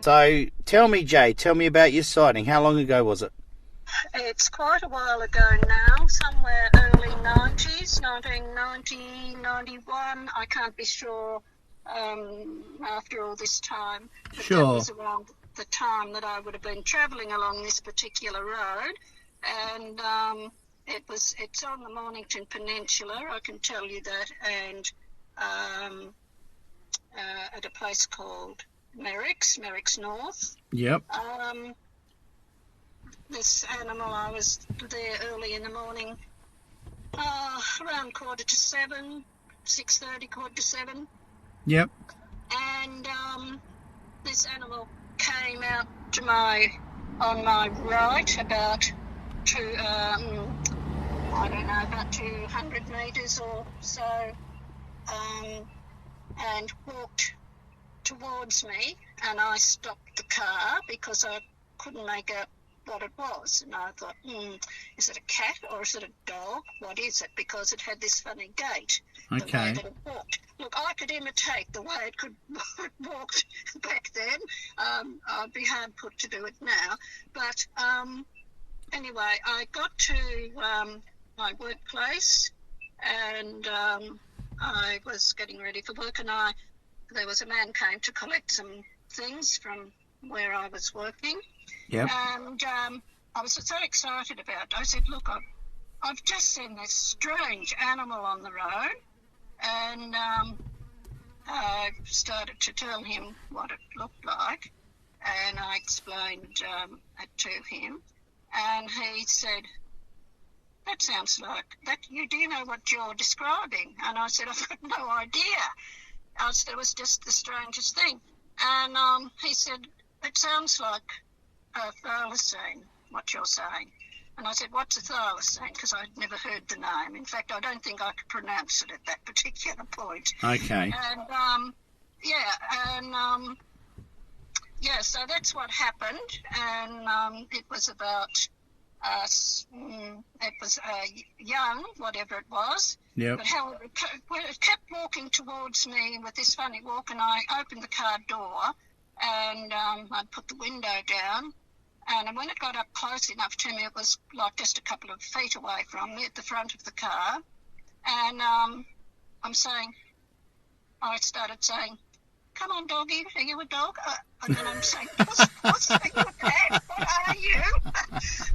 So tell me, Jay, tell me about your sighting. How long ago was it? It's quite a while ago now, somewhere early 90s, 1990, 91. I can't be sure after all this time. But Sure. That was around the time that I would have been travelling along this particular road. And it's on the Mornington Peninsula, I can tell you that, and at a place called Merricks North. Yep. This animal, I was there early in the morning, around 6:30, 7:45. Yep. And this animal came out on my right about about 200 metres or so, and walked towards me, and I stopped the car because I couldn't make out what it was, and I thought, is it a cat or is it a dog? What is it? Because it had this funny gait, the way that it walked. Look, I could imitate the way it walked back then. I'd be hard put to do it now. But anyway, I got to my workplace, and I was getting ready for work, and there was a man came to collect some things from where I was working. Yep. And I was so excited about it. I said, look, I've just seen this strange animal on the road, and I started to tell him what it looked like, and I explained it to him, and he said, that sounds like that. Do you know what you're describing? And I said, I've got no idea. I said, it was just the strangest thing. And he said, it sounds like a thylacine, what you're saying. And I said, what's a thylacine? Because I'd never heard the name. In fact, I don't think I could pronounce it at that particular point. Okay. And, so that's what happened. And it was about, young, whatever it was. Yep. But how it kept walking towards me with this funny walk, and I opened the car door, and I'd put the window down, and when it got up close enough to me, it was like just a couple of feet away from me at the front of the car, and I started saying, come on, doggy, are you a dog? And then I'm saying, puss, are you a cat? What are you?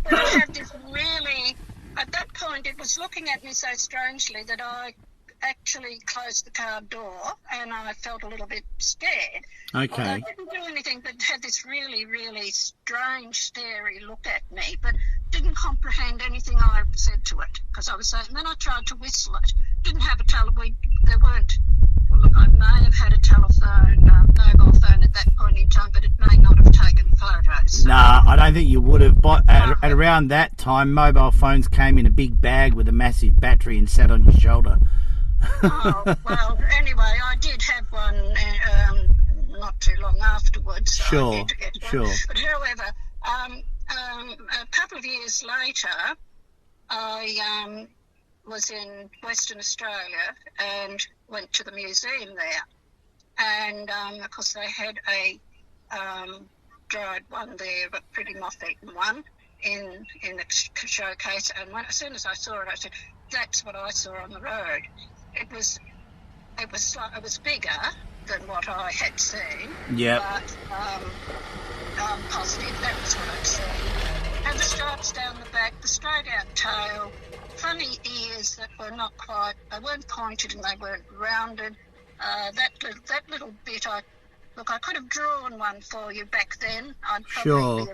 But it had this really, at that point, it was looking at me so strangely that I actually closed the car door, and I felt a little bit scared. Okay. Although I didn't do anything, but had this really, really strange, starey look at me, but didn't comprehend anything I said to it, because I was saying, and then I tried to whistle it. Didn't have a telephone, there weren't, well, look, I may have had a mobile phone at that point in time, but it may not have taken photos. So. Nah, I don't think you would have. But at around that time, mobile phones came in a big bag with a massive battery and sat on your shoulder. Oh, well, anyway, I did have one not too long afterwards. So Sure, I did get one. sure. But however, a couple of years later, I was in Western Australia and went to the museum there. And, of course, they had a dried one there, but pretty moth-eaten one in the showcase. And as soon as I saw it, I said, that's what I saw on the road. It was bigger than what I had seen. Yeah. But I'm positive that was what I'd seen. Had the stripes down the back, the straight-out tail, funny ears that were not quite, they weren't pointed and they weren't rounded. That little bit, I could have drawn one for you back then. I'd probably be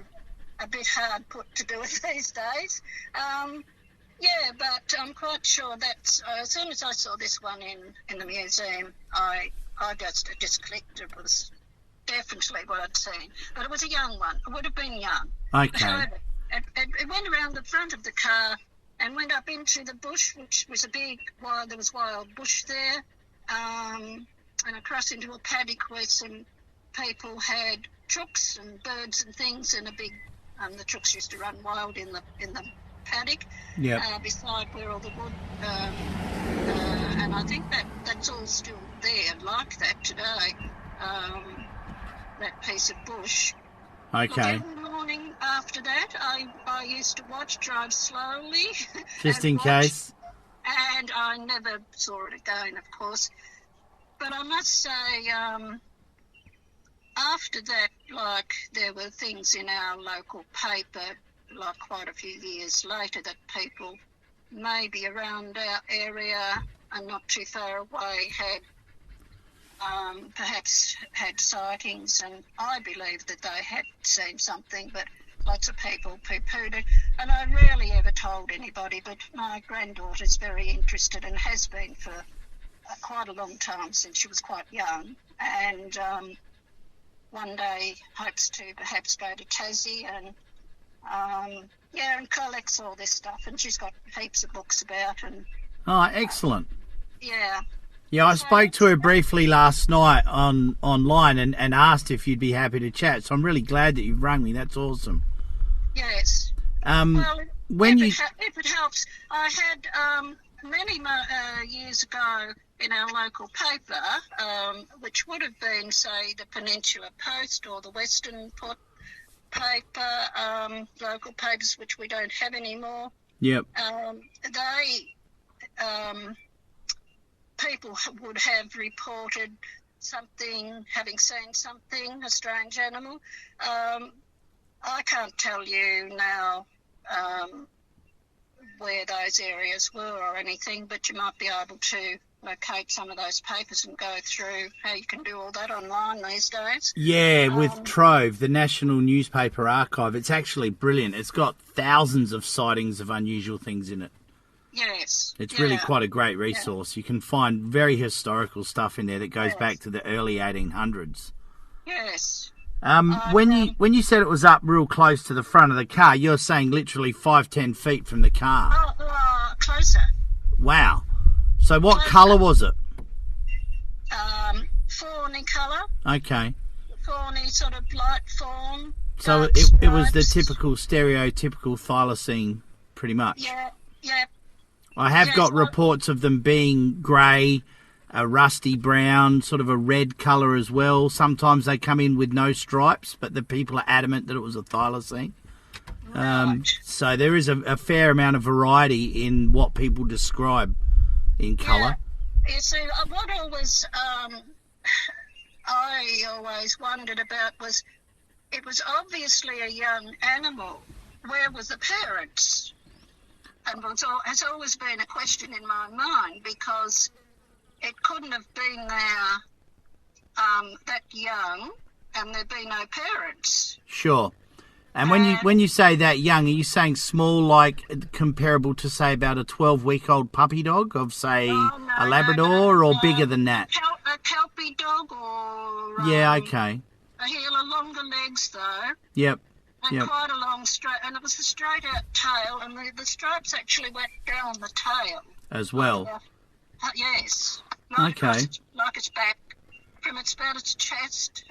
a bit hard put to do it these days. But I'm quite sure that as soon as I saw this one in the museum, I just clicked. It was definitely what I'd seen. But it was a young one. It would have been young. Okay. It went around the front of the car and went up into the bush, which was there was wild bush there, and across into a paddock where some people had chooks and birds and things, and the chooks used to run wild in the paddock. Yeah. Beside where all the wood, and I think that's all still there like that today. that piece of bush. Okay. Every morning after that, I used to drive slowly. Just and in watch, case. And I never saw it again, of course. But I must say, after that, like, there were things in our local paper, like quite a few years later, that people maybe around our area and not too far away had perhaps had sightings, and I believe that they had seen something, but lots of people poo-pooed it, and I rarely ever told anybody, but my granddaughter's very interested and has been for quite a long time, since she was quite young, and one day hopes to perhaps go to Tassie and and collects all this stuff, and she's got heaps of books about, and Oh, excellent. yeah. Yeah, I spoke to her briefly last night online and asked if you'd be happy to chat. So I'm really glad that you've rung me. That's awesome. Yes. Well, if it helps, I had many years ago in our local paper, which would have been, say, the Peninsula Post or the Western paper, local papers which we don't have anymore. Yep. People would have reported something, having seen something, a strange animal. I can't tell you now where those areas were or anything, but you might be able to locate some of those papers and go through how you can do all that online these days. Yeah, with Trove, the National Newspaper Archive. It's actually brilliant. It's got thousands of sightings of unusual things in it. Yes. It's really quite a great resource. You can find very historical stuff in there that goes back to the early 1800s. Yes. When you said it was up real close to the front of the car, you're saying literally 5-10 feet from the car. Closer. Wow. So what colour was it? Fawny colour. Okay. Fawny, sort of light fawn. So it was the typical, stereotypical thylacine, pretty much. Yeah. I have got reports of them being grey, a rusty brown, sort of a red colour as well. Sometimes they come in with no stripes, but the people are adamant that it was a thylacine. Right. So there is a fair amount of variety in what people describe in colour. Yeah. You see, what I always wondered about was, it was obviously a young animal. Where were the parents? And has always been a question in my mind, because it couldn't have been there that young and there'd be no parents. Sure. And when you say that young, are you saying small, like comparable to, say, about a 12-week-old puppy dog of, say, a Labrador, or bigger than that? A Kelpie dog, or... Yeah, okay. A heel of longer legs, though. Yep. And quite a long straight, and it was a straight out tail, and the stripes actually went down the tail as well. Yes. Okay. Like its back, from about its chest,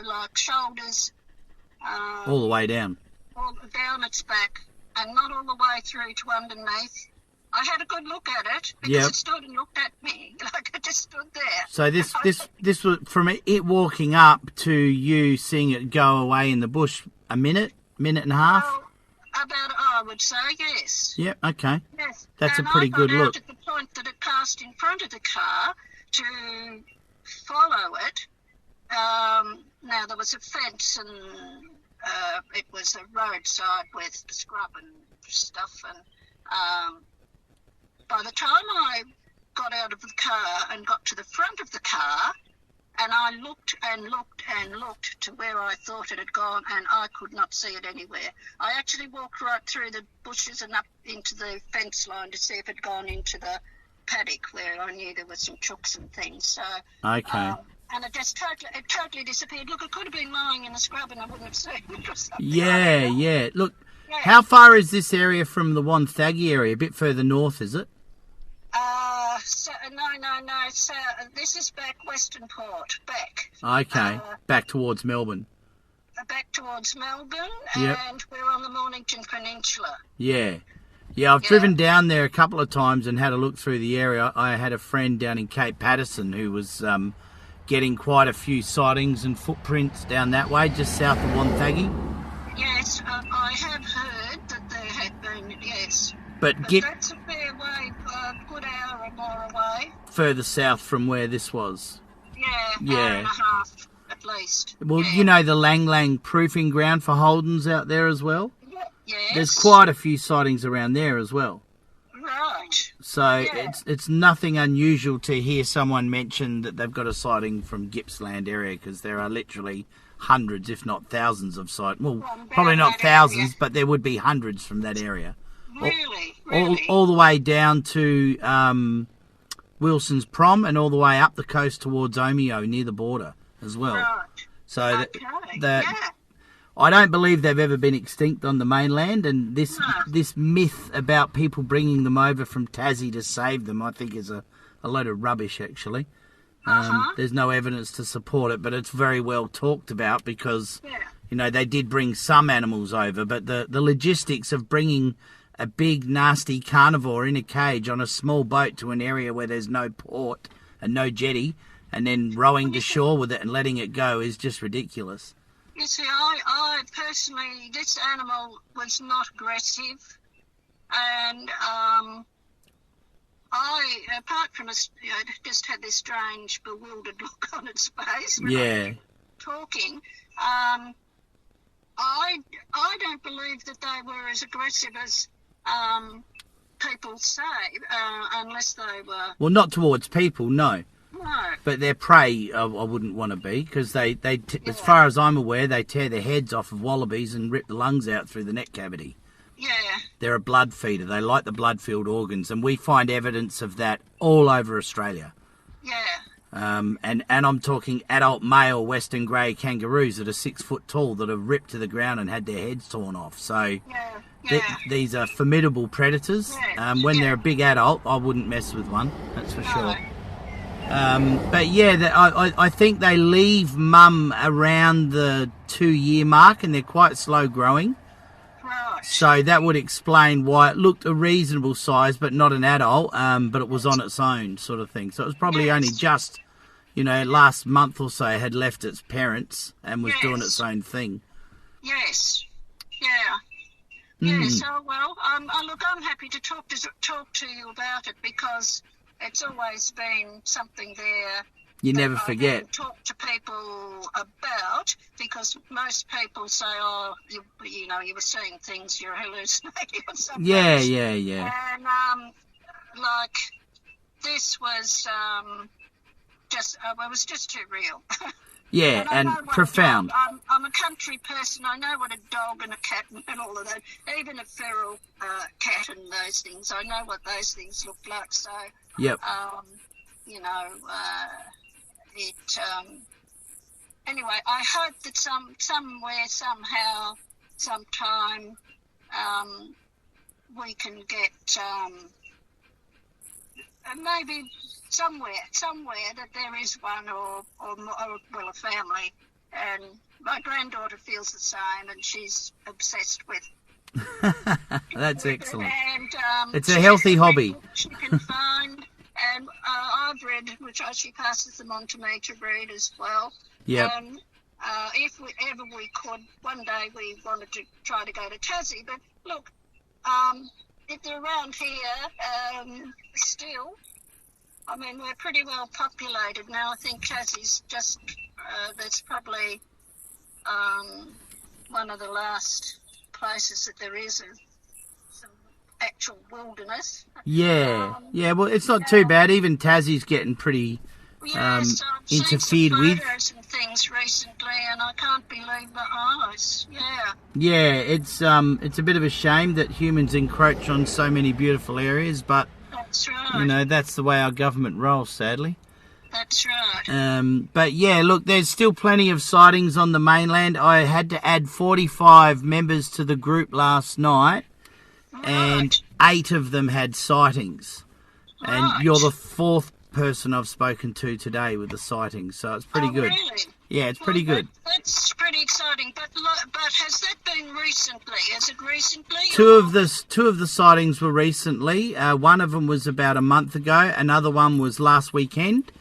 like shoulders. All the way down. All down its back, and not all the way through to underneath. I had a good look at it, because it stood and looked at me, like it just stood there. So this was, from it walking up to you seeing it go away in the bush, a minute and a half? Well, I would say, yes. Yep, okay. Yes. That's and a pretty good look. I got out at the point that it passed in front of the car to follow it. Now, there was a fence, and it was a roadside with scrub and stuff, and by the time I got out of the car and got to the front of the car, and I looked and looked and looked to where I thought it had gone, and I could not see it anywhere. I actually walked right through the bushes and up into the fence line to see if it had gone into the paddock, where I knew there were some chooks and things. So, okay. And it just totally disappeared. Look, it could have been lying in the scrub and I wouldn't have seen it or something. Yeah. Look, how far is this area from the Wonthaggi area? A bit further north, is it? No. So, this is back Western Port, back. Okay, back towards Melbourne. Back towards Melbourne, yep. And we're on the Mornington Peninsula. Yeah, I've driven down there a couple of times and had a look through the area. I had a friend down in Cape Patterson who was getting quite a few sightings and footprints down that way, just south of Wonthaggi. Yes, I have heard that there had been, yes. But that's a fair way, a good hour or more away. Further south from where this was. Yeah, hour and a half at least. Well, yeah. you know the Lang Lang proofing ground for Holdens out there as well? Yes. There's quite a few sightings around there as well. Right. So it's nothing unusual to hear someone mention that they've got a sighting from Gippsland area, because there are literally hundreds, if not thousands of sightings. Well, probably not thousands, area. But there would be hundreds from that area. Really? All the way down to Wilson's Prom and all the way up the coast towards Omeo near the border as well. Right. So I don't believe they've ever been extinct on the mainland, and this myth about people bringing them over from Tassie to save them, I think, is a load of rubbish, actually. There's no evidence to support it, but it's very well talked about because, you know, they did bring some animals over, but the logistics of bringing a big, nasty carnivore in a cage on a small boat to an area where there's no port and no jetty, and then rowing to shore with it and letting it go is just ridiculous. You see, I personally, this animal was not aggressive, and I, apart from it just had this strange, bewildered look on its face when I was talking. I don't believe that they were as aggressive as people say, unless they were. Well, not towards people, no. No. But their prey, I wouldn't want to be, because they as far as I'm aware, they tear their heads off of wallabies and rip the lungs out through the neck cavity. Yeah. They're a blood feeder. They like the blood-filled organs, and we find evidence of that all over Australia. Yeah. And I'm talking adult male western grey kangaroos that are 6 foot tall that are ripped to the ground and had their heads torn off. So these are formidable predators. When they're a big adult, I wouldn't mess with one, that's for sure. But yeah, I think they leave mum around the 2-year mark, and they're quite slow growing. Right. So that would explain why it looked a reasonable size, but not an adult, but it was on its own sort of thing. So it was probably only just, you know, last month or so had left its parents and was doing its own thing. Yes. Yeah. Yes. Oh well. Look, I'm happy to talk to you about it, because it's always been something there. You never forget. I talk to people about, because most people say, "Oh, you know, you were seeing things, you're hallucinating or something." Yeah. And like this was it was just too real. Yeah, and profound. I'm a country person. I know what a dog and a cat and all of that, even a feral cat and those things. I know what those things look like. So, yep. You know, anyway, I hope that somewhere, somehow, sometime, we can get maybe somewhere that there is one or a family, and my granddaughter feels the same, and she's obsessed with. That's excellent. And it's a healthy hobby. She can find, and I've read, which she passes them on to me to read as well. Yeah. If we could, one day we wanted to try to go to Tassie, but look, if they're around here, still. I mean, we're pretty well populated now. I think Tassie's just, that's probably one of the last places that there is some actual wilderness. Yeah, well, it's not too bad. Even Tassie's getting pretty interfered with. And things recently, and I can't believe my eyes. Yeah, it's a bit of a shame that humans encroach on so many beautiful areas, but that's right. You know, that's the way our government rolls, sadly. That's right. But yeah, look, there's still plenty of sightings on the mainland. I had to add 45 members to the group last night, and 8 of them had sightings. And you're the 4th person I've spoken to today with the sightings, so it's pretty good. Really? Yeah, it's pretty good. That's pretty exciting. But has that been recently? Is it recently? Two of the sightings were recently. One of them was about a month ago. Another one was last weekend.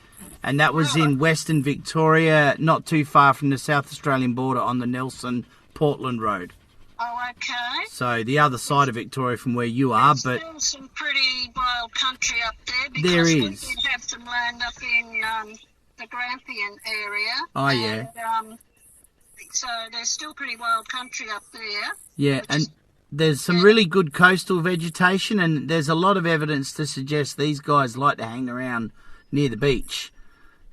And that was in Western Victoria, not too far from the South Australian border on the Nelson-Portland Road. Oh, okay. So the other side of Victoria from where you are, but still some pretty wild country up there because there we is. did have some land up in the Grampian area. Oh, yeah. And, so there's still pretty wild country up there. Yeah, and there's some really good coastal vegetation, and there's a lot of evidence to suggest these guys like to hang around near the beach.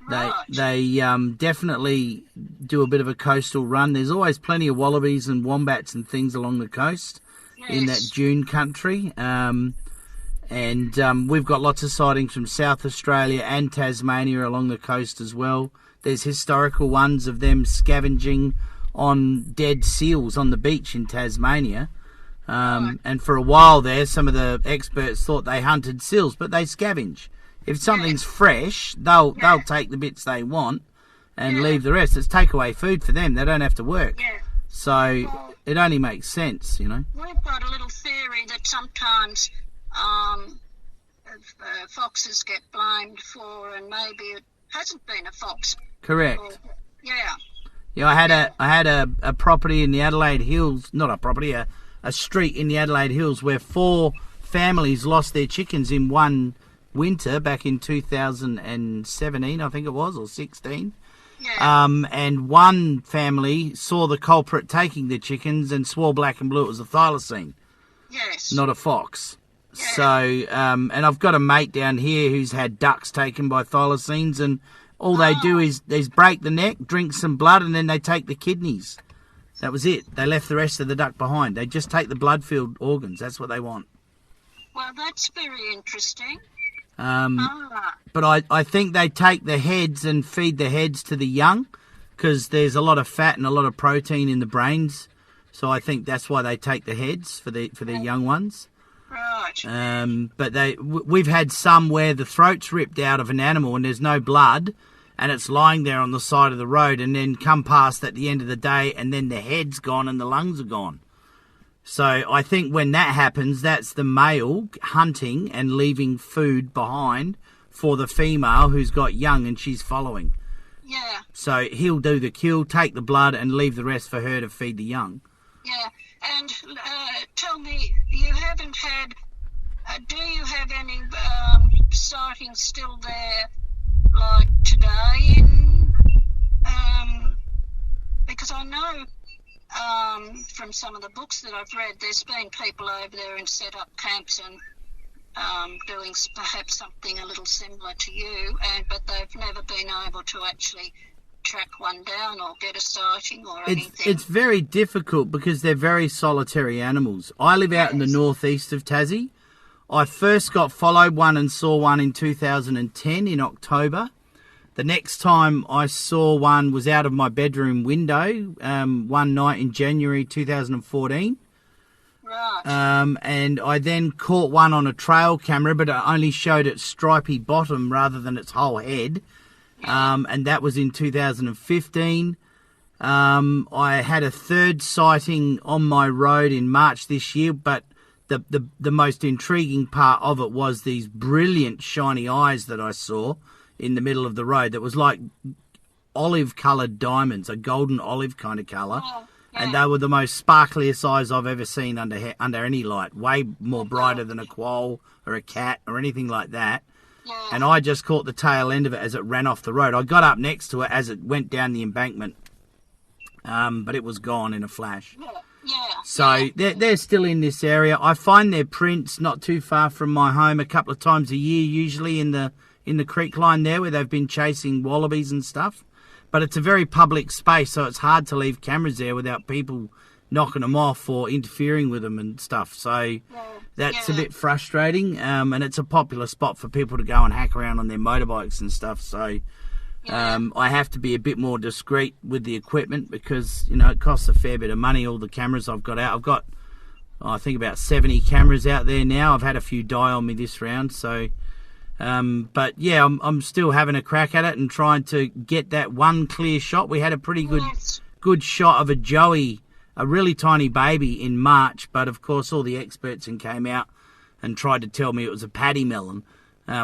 Right. They definitely do a bit of a coastal run. There's always plenty of wallabies and wombats and things along the coast in that dune country. And we've got lots of sightings from South Australia and Tasmania along the coast as well. There's historical ones of them scavenging on dead seals on the beach in Tasmania. And for a while there, some of the experts thought they hunted seals, but they scavenge. If something's fresh, they'll take the bits they want and leave the rest. It's takeaway food for them. They don't have to work. Yeah. So it only makes sense, you know. We've got a little theory that sometimes foxes get blamed for, and maybe it hasn't been a fox. Correct. Yeah. Yeah, I had a property in the Adelaide Hills, not a property, a street in the Adelaide Hills where 4 families lost their chickens in one winter back in 2017, I think it was, or 16. Yeah. And one family saw the culprit taking the chickens and swore black and blue it was a thylacine, Yes. not a fox. Yeah. So, and I've got a mate down here who's had ducks taken by thylacines, and all they do is break the neck, drink some blood, and then they take the kidneys. That was it. They left the rest of the duck behind. They just take the blood-filled organs. That's what they want. Well, that's very interesting. But I think they take the heads and feed the heads to the young because there's a lot of fat and a lot of protein in the brains. So I think that's why they take the heads for their young ones. Right. But we've had some where the throat's ripped out of an animal and there's no blood and it's lying there on the side of the road and then come past at the end of the day and then the head's gone and the lungs are gone. So I think when that happens, that's the male hunting and leaving food behind for the female who's got young and she's following. Yeah. So he'll do the kill, take the blood and leave the rest for her to feed the young. Yeah. And tell me, you haven't had, do you have any sightings still there like today? Because I know from some of the books that I've read, there's been people over there and set up camps and doing perhaps something a little similar to you, but they've never been able to actually track one down or get a sighting or anything. It's very difficult because they're very solitary animals. I live out in the northeast of Tassie. I first got followed one and saw one in 2010 in October. The next time I saw one was out of my bedroom window one night in January 2014. Right. And I then caught one on a trail camera, but it only showed its stripy bottom rather than its whole head. And that was in 2015. I had a third sighting on my road in March this year, but the most intriguing part of it was these brilliant shiny eyes that I saw in the middle of the road that was like olive-coloured diamonds, a golden olive kind of colour. Oh, yeah. And they were the most sparkliest eyes I've ever seen under any light, way more brighter than a quoll or a cat or anything like that. Yeah. And I just caught the tail end of it as it ran off the road. I got up next to it as it went down the embankment, but it was gone in a flash. Yeah. Yeah. So they're still in this area. I find their prints not too far from my home a couple of times a year, usually in the creek line there where they've been chasing wallabies and stuff. But it's a very public space, so it's hard to leave cameras there without people knocking them off or interfering with them and stuff. So that's a bit frustrating. And it's a popular spot for people to go and hack around on their motorbikes and stuff. So I have to be a bit more discreet with the equipment because, you know, it costs a fair bit of money, all the cameras I've got out. I've got, I think, about 70 cameras out there now. I've had a few die on me this round, so... but yeah, I'm still having a crack at it and trying to get that one clear shot. We had a pretty good shot of a joey, a really tiny baby in March, but of course all the experts came out and tried to tell me it was a paddy melon.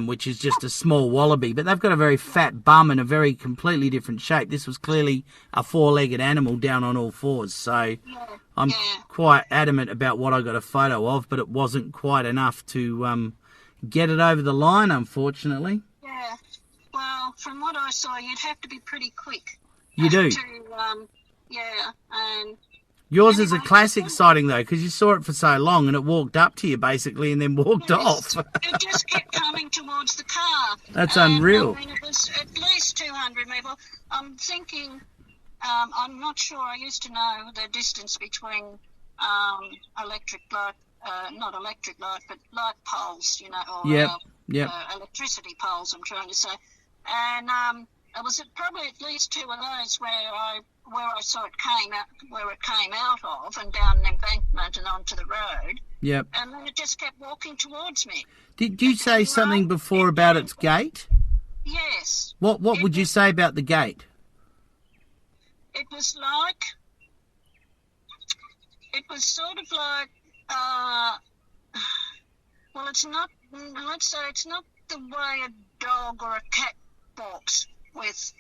which is just a small wallaby. But they've got a very fat bum and a very completely different shape. This was clearly a four-legged animal down on all fours. So I'm quite adamant about what I got a photo of, but it wasn't quite enough to get it over the line, unfortunately. Yeah. Well, from what I saw, you'd have to be pretty quick. You do. And yours is a classic sighting, though, because you saw it for so long and it walked up to you, basically, and then walked off. It just kept coming towards the car. That's unreal. I mean, it was at least 200 metres. I'm thinking, I'm not sure, I used to know the distance between electric light, not electric light, but light poles, you know, or electricity poles, I'm trying to say. And it was probably at least two of those where I saw it where it came out of, and down an embankment and onto the road. Yep. And then it just kept walking towards me. Did you say something before about its gait? Yes. What would you say about the gait? It was sort of like, well, it's not, let's say it's not the way a dog or a cat walks with,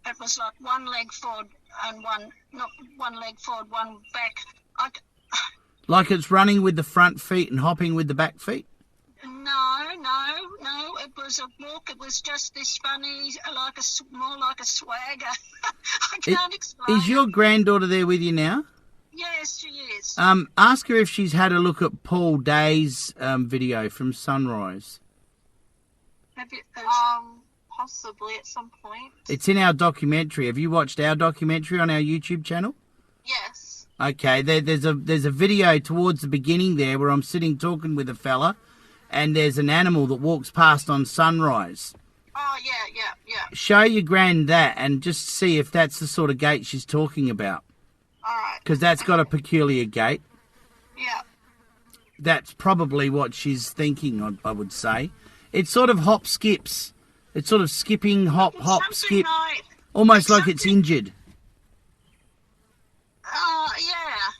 it was like one leg forward and not one leg forward, one back. Like it's running with the front feet and hopping with the back feet? No. It was a walk. It was just this funny, more like a swagger. I can't explain. Is your granddaughter there with you now? Yes, she is. Ask her if she's had a look at Paul Day's video from Sunrise. Have you, possibly at some point. It's in our documentary. Have you watched our documentary on our YouTube channel? Yes. Okay, there's a video towards the beginning there where I'm sitting talking with a fella, and there's an animal that walks past on Sunrise. Oh, yeah. Show your grand that and just see if that's the sort of gait she's talking about. All right. Because that's got a peculiar gait. Yeah. That's probably what she's thinking, I would say. It sort of hop skips. It's sort of skipping, hop, skip. Almost like it's injured.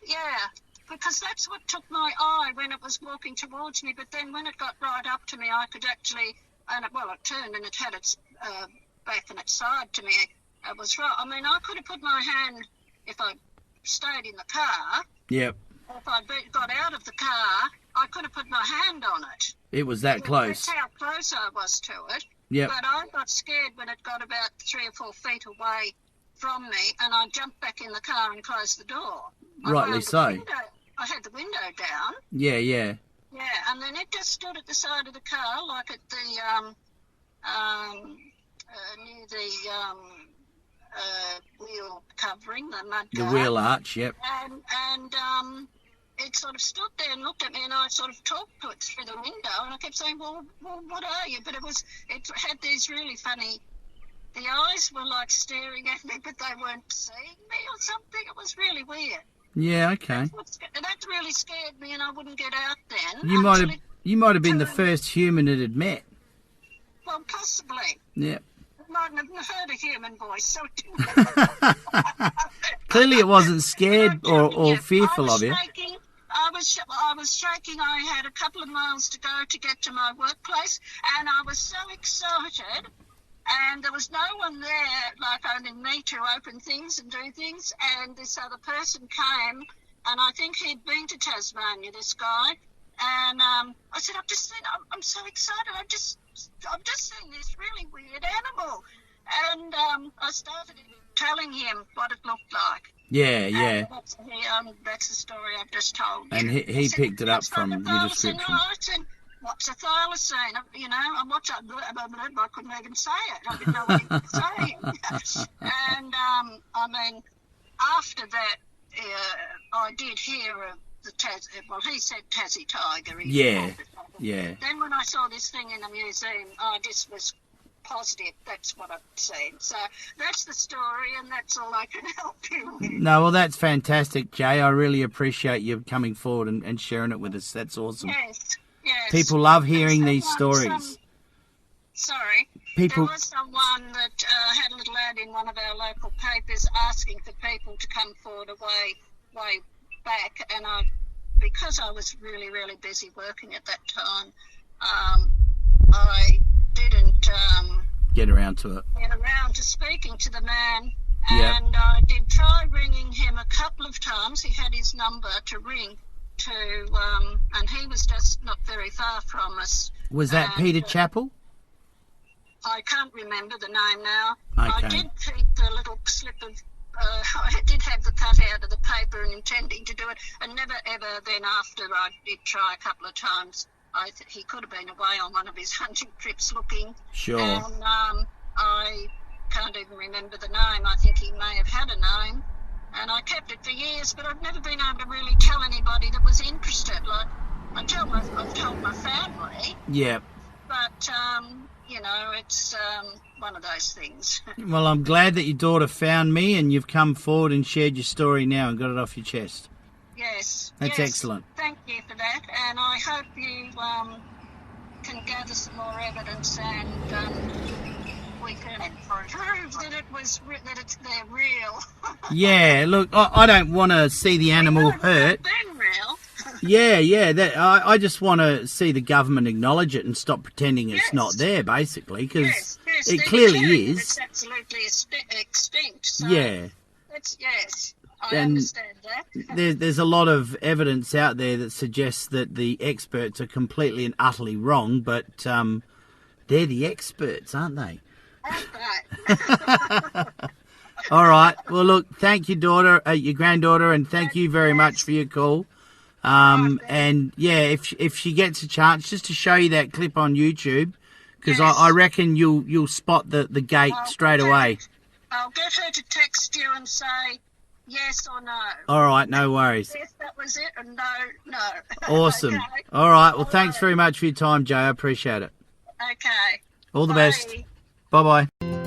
Yeah. Because that's what took my eye when it was walking towards me. But then when it got right up to me, I could actually, it turned and it had its back and its side to me. It was right. I mean, I could have put my hand, if I stayed in the car. Yep. If I got out of the car, I could have put my hand on it. It was that close. That's how close I was to it. Yep. But I got scared when it got about 3 or 4 feet away from me, and I jumped back in the car and closed the door. Rightly so. I had the window down. Yeah. Yeah, and then it just stood at the side of the car, like at the near the wheel covering, the mud guard. The wheel arch, yep. And it sort of stood there and looked at me, and I sort of talked to it through the window, and I kept saying, well, what are you? But it had these really funny, the eyes were like staring at me, but they weren't seeing me or something. It was really weird. Yeah, okay. That really scared me, and I wouldn't get out then. You might have been the first human it had met. Well, possibly. Yep. I mightn't have heard a human voice, so it didn't. Clearly it wasn't scared or fearful of you. I was shaking. I had a couple of miles to go to get to my workplace, and I was so excited. And there was no one there, like only me, to open things and do things. And this other person came, and I think he'd been to Tasmania, this guy. And I said, I'm so excited. I've just seen this really weird animal. And I started telling him what it looked like. Yeah. That's the story I've just told you. And he picked it up from your description. I said, what's a thylacine? You know, I couldn't even say it. I didn't know what he was saying. And, I mean, after that, I did hear of the he said Tassie tiger. Yeah. Then when I saw this thing in the museum, I just was positive that's what I've seen. So that's the story, and that's all I can help you with. No, well, that's fantastic, Jay. I really appreciate you coming forward and sharing it with us. That's awesome. Yes. People love hearing these stories. There was someone that had a little ad in one of our local papers asking for people to come forward way back, and I because I was really, really busy working at that time, I didn't Get around to it. get around to speaking to the man. Yep. And I did try ringing him a couple of times. He had his number to ring to, and he was just not very far from us. Was that And, Peter Chappell? I can't remember the name now. Okay. I did keep the little slip of, I did have the cutout of the paper and intending to do it, and never ever then after I did try a couple of times. He could have been away on one of his hunting trips looking. Sure. And I can't even remember the name. I think he may have had a name. And I kept it for years, but I've never been able to really tell anybody that was interested. Like, I've told my family, Yeah. but, it's one of those things. Well, I'm glad that your daughter found me and you've come forward and shared your story now and got it off your chest. Yes. That's yes. excellent. Thank you for that. And I hope you can gather some more evidence and we can prove that they're real. Yeah, look, I don't want to see the animal hurt. They're real. Yeah. I just want to see the government acknowledge it and stop pretending it's Yes. not there, basically, because Yes, it they're clearly declaring is. It's absolutely extinct. So Yeah. yes, I And understand that. There's a lot of evidence out there that suggests that the experts are completely and utterly wrong, but they're the experts, aren't they? All right. Well, look, thank your granddaughter, and thank you very much for your call. And yeah, if she gets a chance, just to show you that clip on YouTube, because Yes. I reckon you'll spot the gate straight away. I'll get her to text you and say yes or no. All right, no worries. Yes, that was it, and no. Awesome. Okay. All right. Well, thanks very much for your time, Jay. I appreciate it. Okay. All the best. Bye. Bye bye.